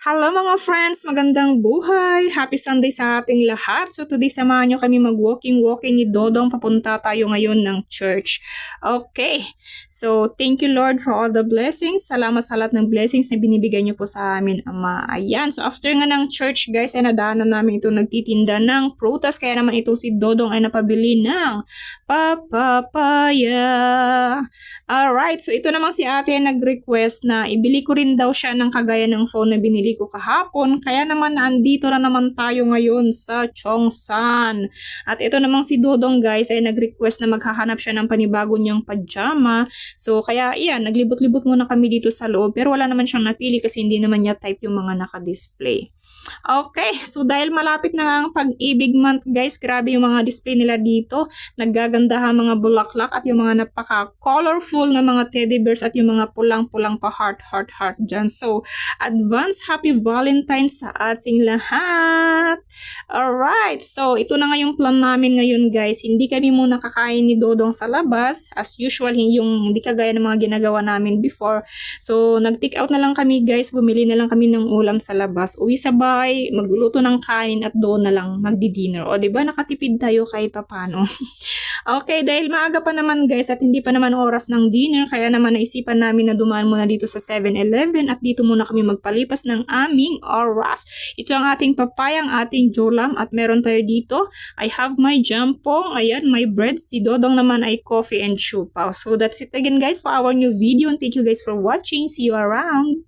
Hello mga friends! Magandang buhay! Happy Sunday sa ating lahat! So today samahan nyo kami mag-walking ni Dodong. Papunta tayo ngayon ng church. Okay. So thank you Lord for all the blessings. Salamat sa lahat ng blessings na binibigay nyo po sa amin, Ama. Ayan. So after nga ng church guys, ay nadaanan namin ito nagtitinda ng prutas. Kaya naman ito si Dodong ay napabili ng papaya. Alright. So ito naman si ate ay nag-request na ibili ko rin daw siya ng kagaya ng phone na binili ko kahapon. Kaya naman andito na naman tayo ngayon sa Chongsan. At ito namang si Dodong guys ay nag-request na maghahanap siya ng panibago niyang pajama. So kaya iyan, naglibot-libot muna kami dito sa loob. Pero wala naman siyang napili kasi hindi naman niya type yung mga naka-display. Okay, so dahil malapit na ang Pag-ibig month guys, grabe yung mga display nila dito. Naggagandahan mga bulaklak at yung mga napaka-colorful na mga teddy bears at yung mga pulang-pulang pa heart dyan. So, advance happy Valentine's sa ating lahat! Alright, so ito na nga yung plan namin ngayon guys. Hindi kami muna kakain ni Dodong sa labas. As usual, yung hindi kagaya ng mga ginagawa namin before. So, nag-take out na lang kami guys. Bumili na lang kami ng ulam sa labas. Uwi sa bahay, magluluto ng kain at doon na lang magdi-dinner. O, diba? Nakatipid tayo kahit papano. Okay, dahil maaga pa naman guys at hindi pa naman oras ng dinner, kaya naman naisipan namin na dumaan muna dito sa 7-Eleven at dito muna kami magpalipas ng aming oras. Ito ang ating papayang, ating jolam at meron tayo dito. I have my jampong, ayan, my bread. Si Dodong naman ay coffee and siupaw. So that's it again guys for our new video and thank you guys for watching. See you around!